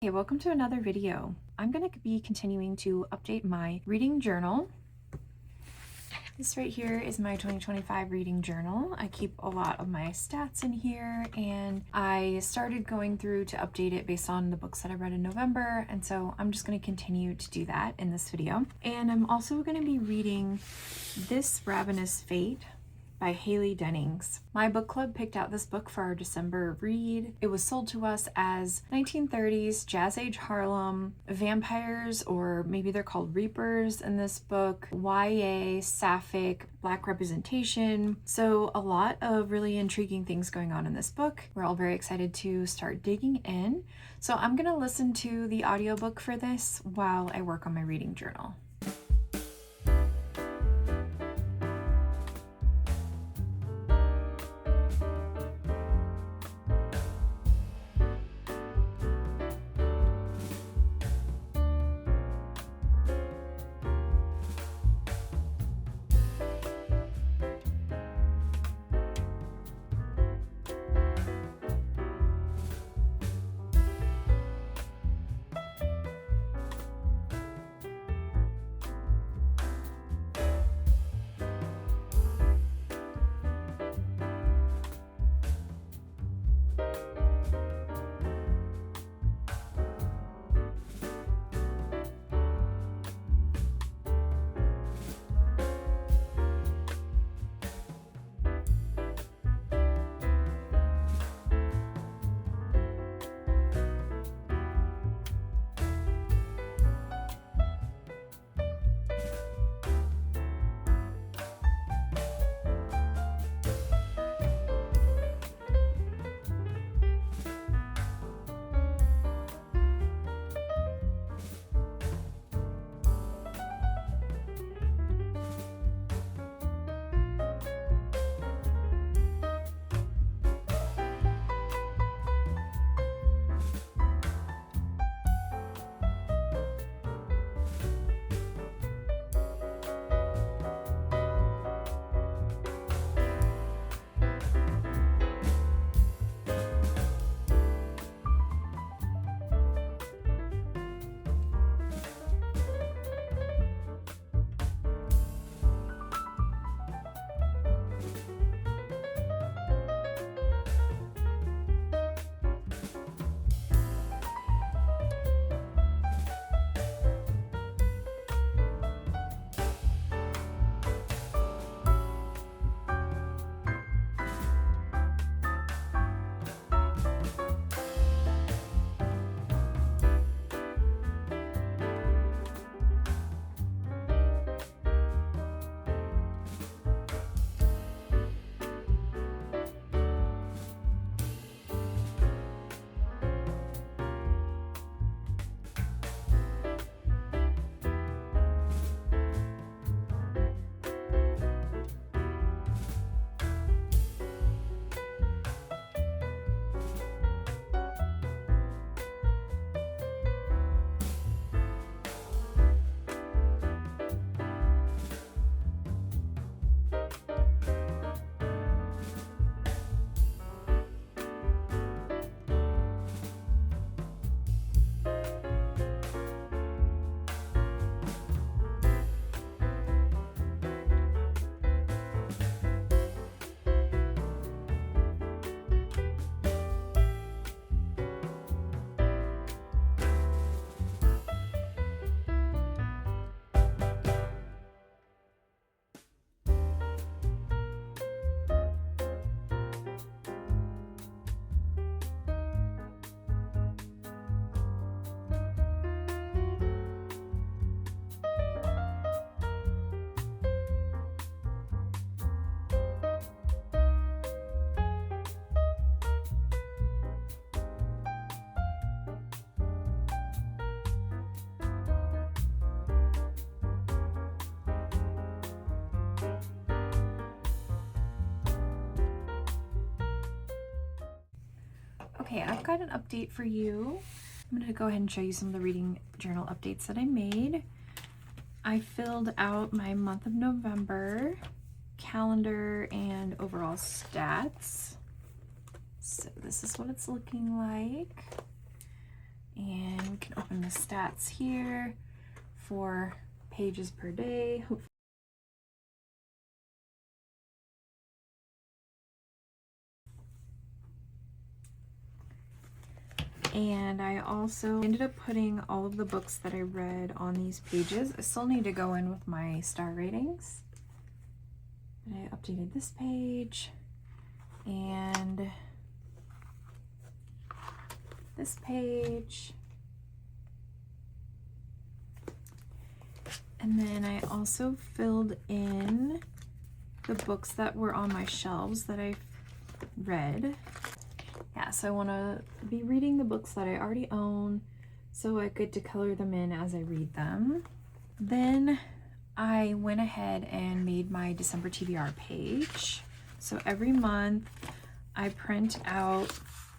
Hey, welcome to another video. I'm going to be continuing to update my reading journal. This right here is my 2025 reading journal. I keep a lot of my stats in here, and I started going through to update it based on the books that I read in November, and so I'm just going to continue to do that in this video. And I'm also going to be reading This Ravenous Fate by Hayley Dennings. My book club picked out this book for our December read. It was sold to us as 1930s Jazz Age Harlem, vampires, or maybe they're called reapers in this book, YA, sapphic, Black representation. So a lot of really intriguing things going on in this book. We're all very excited to start digging in. So I'm gonna listen to the audiobook for this while I work on my reading journal. Okay, I've got an update for you. I'm going to go ahead and show you some of the reading journal updates that I made. I filled out my month of November calendar and overall stats. So this is what it's looking like. And we can open the stats here for pages per day. And I also ended up putting all of the books that I read on these pages. I still need to go in with my star ratings. But I updated this page and this page. And then I also filled in the books that were on my shelves that I read. Yeah, so I want to be reading the books that I already own so I get to color them in as I read them. Then I went ahead and made my December TBR page. So every month I print out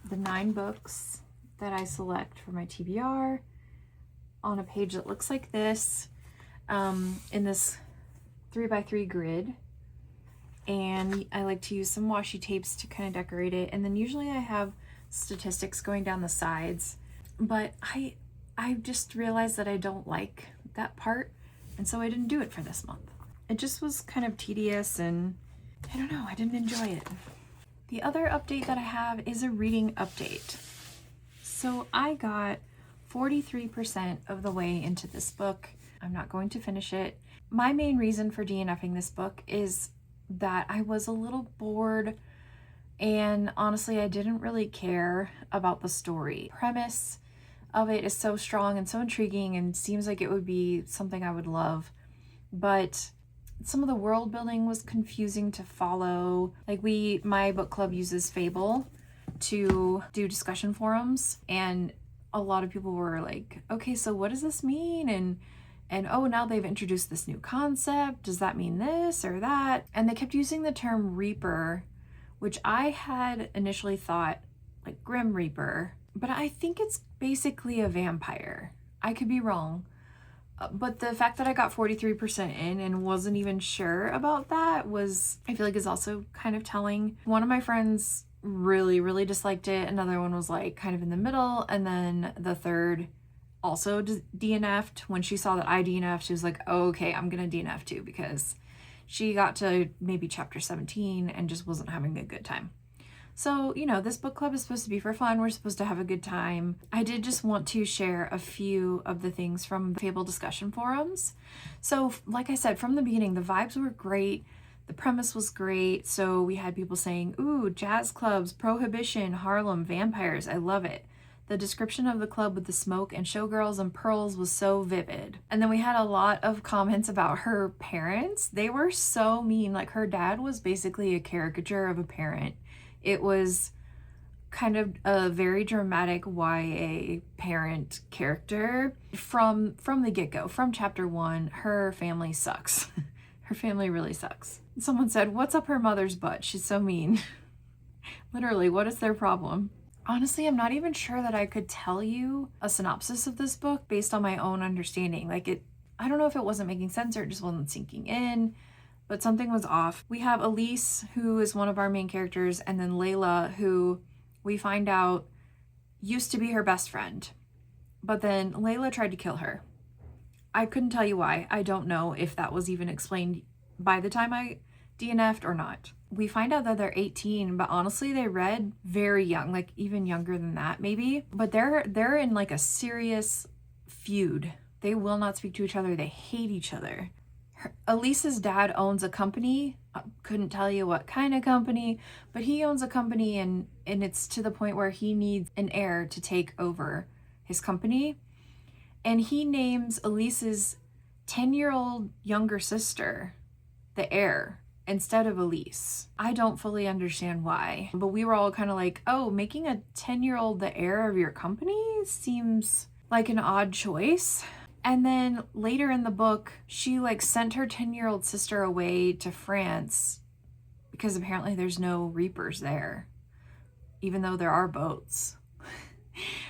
the 9 books that I select for my TBR on a page that looks like this, in this 3x3 grid. And I like to use some washi tapes to kind of decorate it. And then usually I have statistics going down the sides, but I just realized that I don't like that part. And so I didn't do it for this month. It just was kind of tedious and I don't know, I didn't enjoy it. The other update that I have is a reading update. So I got 43% of the way into this book. I'm not going to finish it. My main reason for DNFing this book is that I was a little bored and honestly I didn't really care about the story. Premise of it is so strong and so intriguing and seems like it would be something I would love, but some of the world building was confusing to follow. Like my book club uses Fable to do discussion forums, and a lot of people were like, okay, so what does this mean? And oh, now they've introduced this new concept. Does that mean this or that? And they kept using the term Reaper, which I had initially thought like Grim Reaper, but I think it's basically a vampire. I could be wrong. But the fact that I got 43% in and wasn't even sure about that was, I feel like, is also kind of telling. One of my friends really, really disliked it. Another one was like kind of in the middle. And then the third also DNF'd. When she saw that I DNF'd, she was like, oh, okay, I'm gonna DNF too, because she got to maybe chapter 17 and just wasn't having a good time. So, you know, this book club is supposed to be for fun. We're supposed to have a good time. I did just want to share a few of the things from the Fable discussion forums. So, like I said, from the beginning, the vibes were great. The premise was great. So we had people saying, ooh, jazz clubs, prohibition, Harlem, vampires. I love it. The description of the club with the smoke and showgirls and pearls was so vivid. And then we had a lot of comments about her parents. They were so mean. Like, her dad was basically a caricature of a parent. It was kind of a very dramatic YA parent character from the get-go. From chapter 1, her family sucks. Her family really sucks. Someone said, what's up her mother's butt? She's so mean. Literally, what is their problem? Honestly, I'm not even sure that I could tell you a synopsis of this book based on my own understanding. Like, I don't know if it wasn't making sense or it just wasn't sinking in, but something was off. We have Elise, who is one of our main characters, and then Layla, who we find out used to be her best friend. But then Layla tried to kill her. I couldn't tell you why. I don't know if that was even explained by the time I DNF'd or not. We find out that they're 18, but honestly, they read very young, like even younger than that maybe. But they're in like a serious feud. They will not speak to each other. They hate each other. Elise's dad owns a company. Couldn't tell you what kind of company, but he owns a company and it's to the point where he needs an heir to take over his company. And he names Elise's 10-year-old younger sister the heir instead of Elise. I don't fully understand why, but we were all kind of like, oh, making a 10-year-old the heir of your company seems like an odd choice. And then later in the book, she like sent her 10-year-old sister away to France because apparently there's no reapers there, even though there are boats.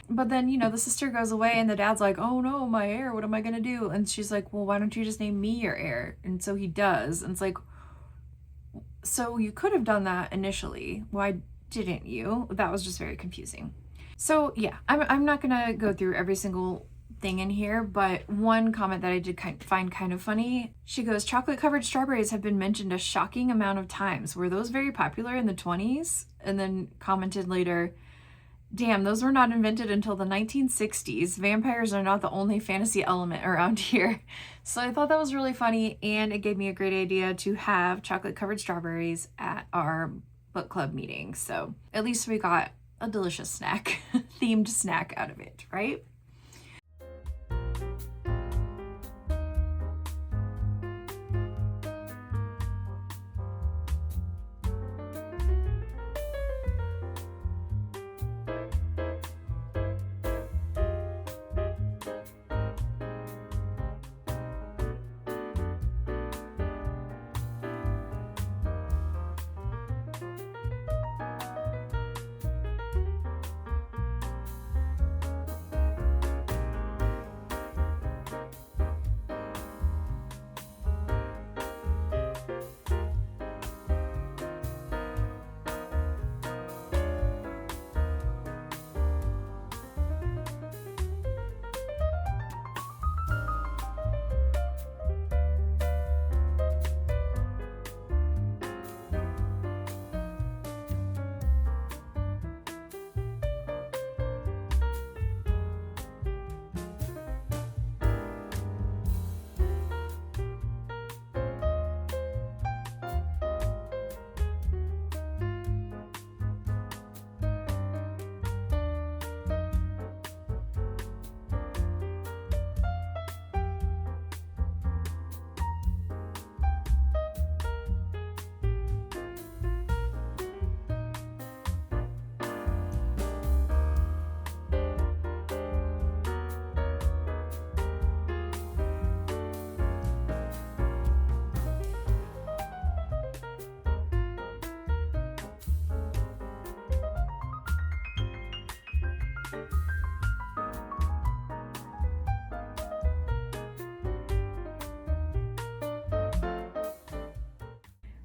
But then, you know, the sister goes away and the dad's like, oh no, my heir, what am I gonna do? And she's like, well, why don't you just name me your heir? And so he does. And it's like, so you could have done that initially. Why didn't you? That was just very confusing. So yeah, I'm not gonna go through every single thing in here, but one comment that I did find kind of funny, she goes, chocolate covered strawberries have been mentioned a shocking amount of times. Were those very popular in the 20s? And then commented later, damn, those were not invented until the 1960s. Vampires are not the only fantasy element around here. So I thought that was really funny, and it gave me a great idea to have chocolate covered strawberries at our book club meeting. So at least we got a delicious snack, themed snack out of it, right?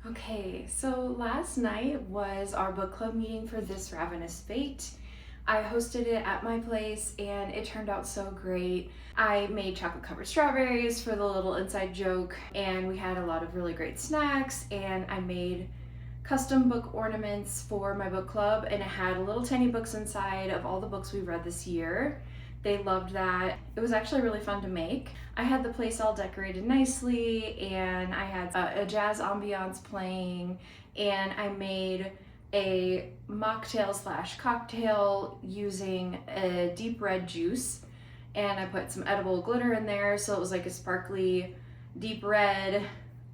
Okay, so last night was our book club meeting for This Ravenous Fate. I hosted it at my place and it turned out so great. I made chocolate covered strawberries for the little inside joke, and we had a lot of really great snacks, and I made custom book ornaments for my book club, and it had little tiny books inside of all the books we read this year. They loved that. It was actually really fun to make. I had the place all decorated nicely, and I had a jazz ambiance playing, and I made a mocktail slash cocktail using a deep red juice, and I put some edible glitter in there, so it was like a sparkly deep red.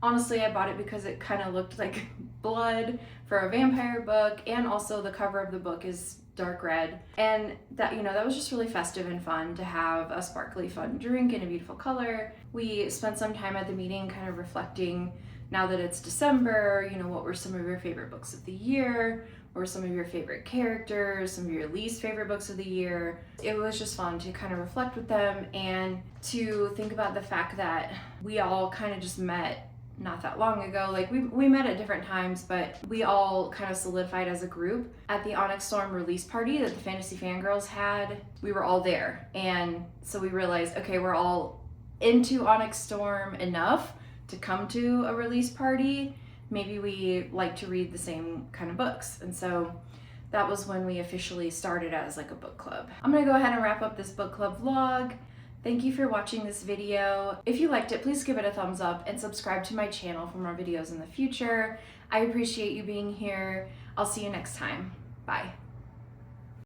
Honestly, I bought it because it kind of looked like blood for a vampire book, and also the cover of the book is dark red, and that, you know, that was just really festive and fun to have a sparkly fun drink in a beautiful color. We spent some time at the meeting kind of reflecting, now that it's December, you know, what were some of your favorite books of the year, or some of your favorite characters, some of your least favorite books of the year. It was just fun to kind of reflect with them and to think about the fact that we all kind of just met not that long ago. Like we met at different times, but we all kind of solidified as a group at the Onyx Storm release party that the Fantasy Fangirls had. We were all there, and so we realized, okay, we're all into Onyx Storm enough to come to a release party. Maybe we like to read the same kind of books, and so that was when we officially started as like a book club. I'm gonna go ahead and wrap up this book club vlog. Thank you for watching this video. If you liked it, please give it a thumbs up and subscribe to my channel for more videos in the future. I appreciate you being here. I'll see you next time. Bye.